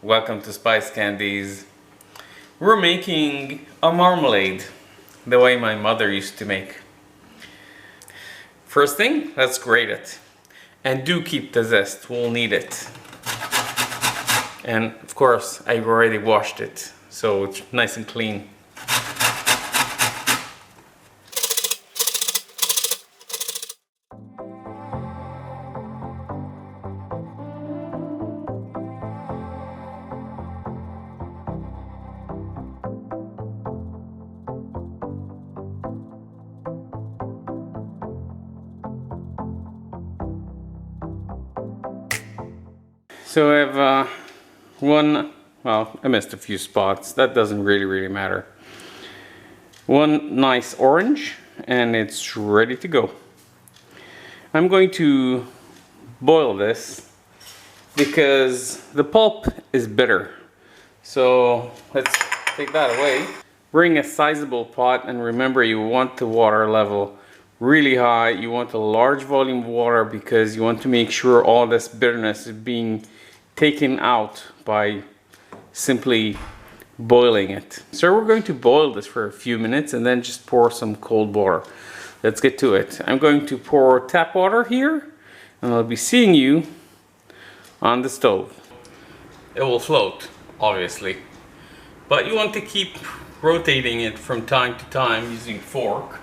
Welcome to SpiceCandies. We're making a marmalade the way my mother used to make. First thing, let's grate it. And do keep the zest, we'll need it. And of course, I've already washed it, so it's nice and clean. So I have I missed a few spots. That doesn't really matter. One nice orange, and it's ready to go. I'm going to boil this because the pulp is bitter. So let's take that away. Bring a sizable pot, and remember, you want the water level really high. You want a large volume of water because you want to make sure all this bitterness is being taken out by simply boiling it. So we're going to boil this for a few minutes and then just pour some cold water. Let's get to it. I'm going to pour tap water here, and I'll be seeing you on the stove. It will float, obviously, but you want to keep rotating it from time to time using a fork,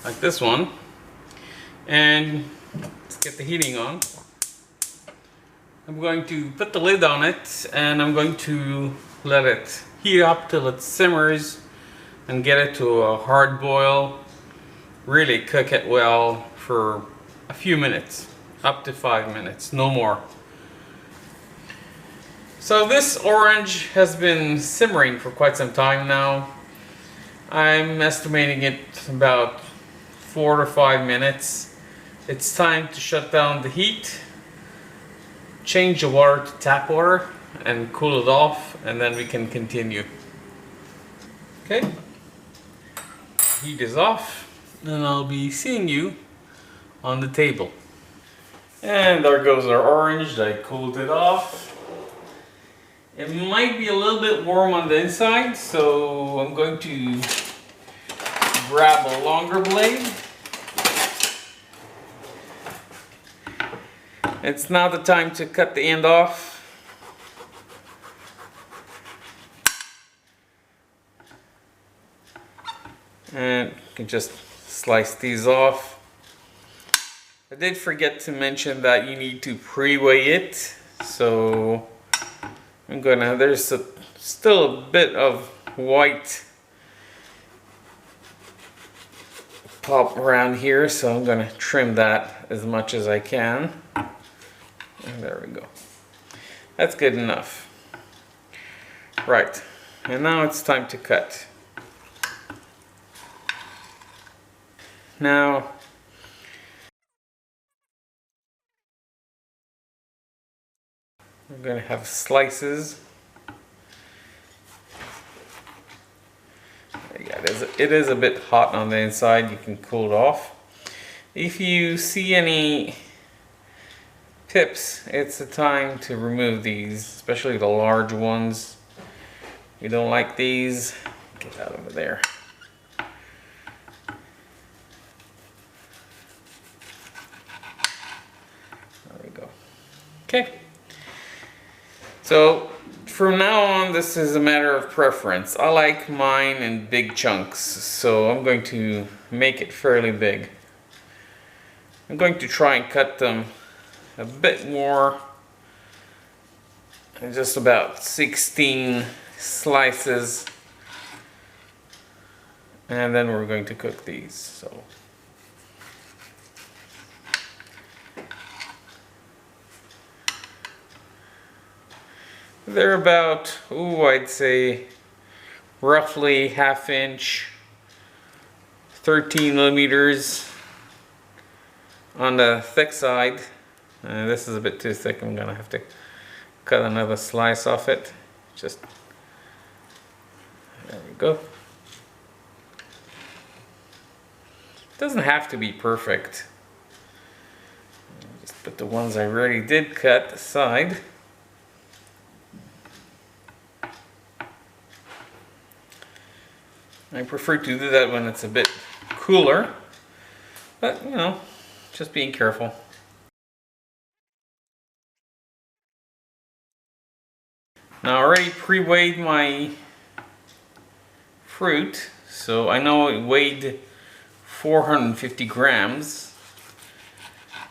like this one. And let's get the heating on. I'm going to put the lid on it, and I'm going to let it heat up till it simmers and get it to a hard boil. Really cook it well for a few minutes, up to 5 minutes, no more. So this orange has been simmering for quite some time now. I'm estimating it about 4 to 5 minutes. It's time to shut down the heat, change the water to tap water, and cool it off, and then we can continue. Okay, heat is off, and I'll be seeing you on the table. And there goes our orange. I cooled it off. It might be a little bit warm on the inside, so I'm going to grab a longer blade. It's now the time to cut the end off. And you can just slice these off. I did forget to mention that you need to pre-weigh it. So there's still a bit of white pulp around here, so I'm gonna trim that as much as I can. And there we go. That's good enough. Right, and now it's time to cut. Now, we're going to have slices. Yeah, it is a bit hot on the inside. You can cool it off. If you see any pips, it's the time to remove these, especially the large ones. You don't like these, get that over there. There we go. Okay. So from now on, this is a matter of preference. I like mine in big chunks, so I'm going to make it fairly big. I'm going to try and cut them a bit more, just about 16 slices, and then we're going to cook these. So they're about, I'd say roughly ½ inch, 13 millimeters on the thick side. This is a bit too thick. I'm gonna have to cut another slice off it. Just there we go. It doesn't have to be perfect. Just But the ones I already did cut aside. I prefer to do that when it's a bit cooler, but you know, just being careful. Now I already pre-weighed my fruit, so I know it weighed 450 grams.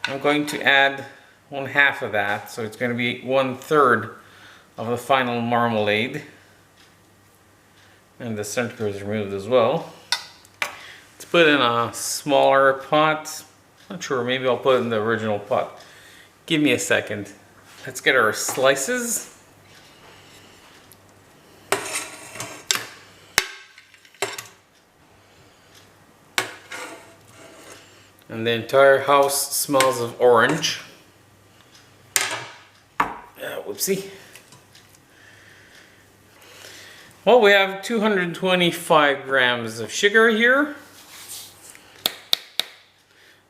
I'm going to add 1/2 of that, so it's going to be 1/3 of the final marmalade. And the center is removed as well. Let's put in a smaller pot. Not sure, maybe I'll put it in the original pot. Give me a second. Let's get our slices. And the entire house smells of orange. Whoopsie. Well, we have 225 grams of sugar here.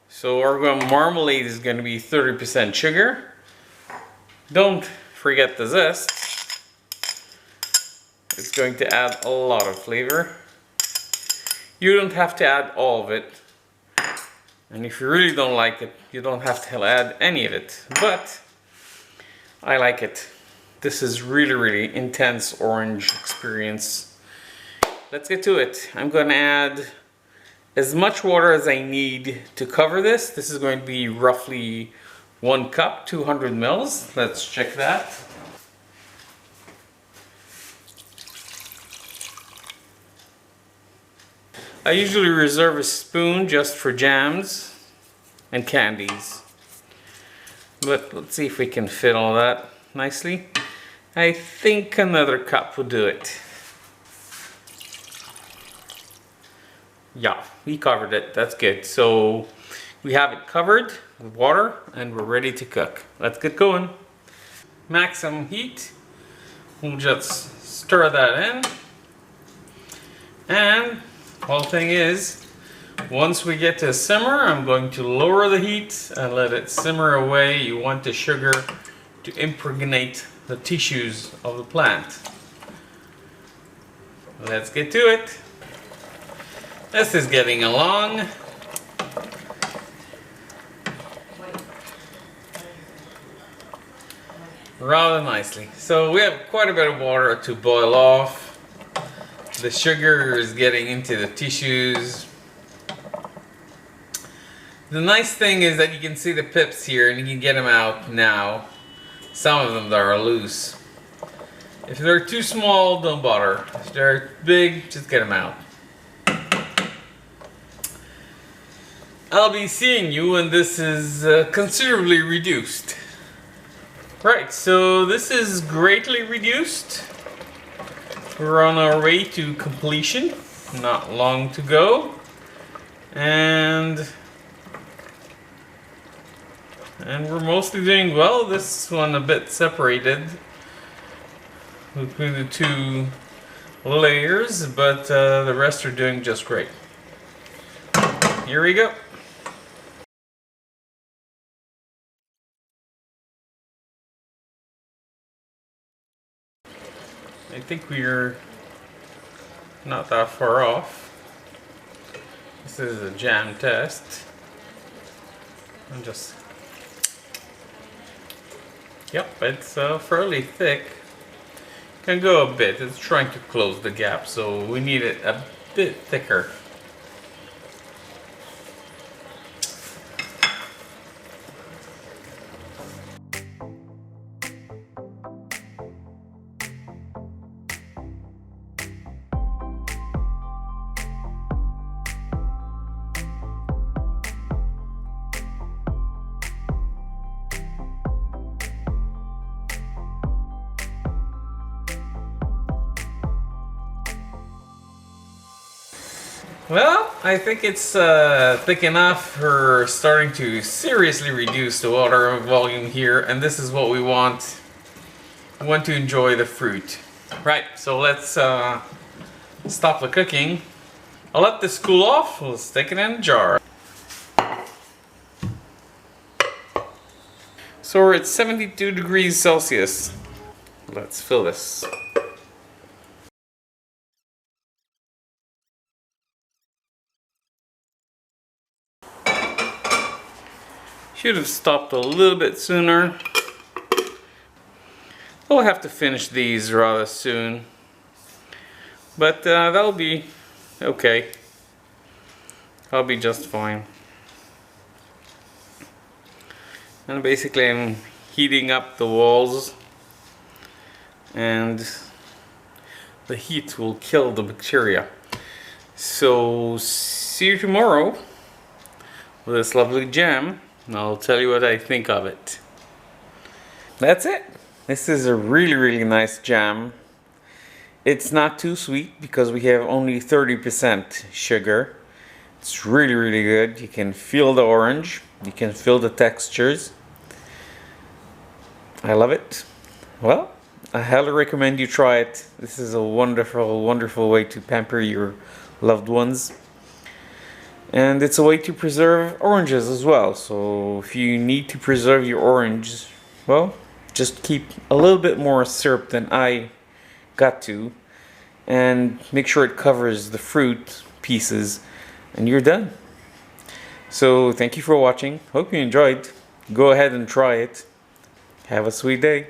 So our marmalade is going to be 30% sugar. Don't forget the zest. It's going to add a lot of flavor. You don't have to add all of it. And if you really don't like it, you don't have to add any of it. But I like it. This is really intense orange experience. Let's get to it. I'm going to add as much water as I need to cover this. This is going to be roughly 1 cup, 200 mils. Let's check that. I usually reserve a spoon just for jams and candies. But let's see if we can fit all that nicely. I think another cup will do it. Yeah, we covered it. That's good. So we have it covered with water and we're ready to cook. Let's get going. Maximum heat. We'll just stir that in. And the whole thing is, once we get to a simmer, I'm going to lower the heat and let it simmer away. You want the sugar to impregnate the tissues of the plant. Let's get to it. This is getting along. Rather nicely. So we have quite a bit of water to boil off. The sugar is getting into the tissues. The nice thing is that you can see the pips here and you can get them out now. Some of them that are loose. If they're too small, don't bother. If they're big, just get them out. I'll be seeing you when this is considerably reduced. Right, so this is greatly reduced. We're on our way to completion. Not long to go. And we're mostly doing well. This one a bit separated between the two layers, but the rest are doing just great. Here we go. I think we're not that far off. This is a jam test. I'm just... Yep, it's fairly thick. Can go a bit. It's trying to close the gap, so we need it a bit thicker. Well, I think it's thick enough for starting to seriously reduce the water volume here, and this is what we want. We want to enjoy the fruit. Right, so let's stop the cooking. I'll let this cool off. We'll stick it in a jar. So we're at 72 degrees Celsius. Let's fill this. Should have stopped a little bit sooner. I'll have to finish these rather soon. But that'll be okay. I'll be just fine. And basically I'm heating up the walls, and the heat will kill the bacteria. So see you tomorrow with this lovely jam, and I'll tell you what I think of it. That's it. This is a really nice jam. It's not too sweet because we have only 30% sugar. It's really good. You can feel the orange. You can feel the textures. I love it. Well, I highly recommend you try it. This is a wonderful way to pamper your loved ones. And it's a way to preserve oranges as well. So if you need to preserve your orange, well, just keep a little bit more syrup than I got to, and make sure it covers the fruit pieces, and you're done. So thank you for watching. Hope you enjoyed. Go ahead and try it. Have a sweet day.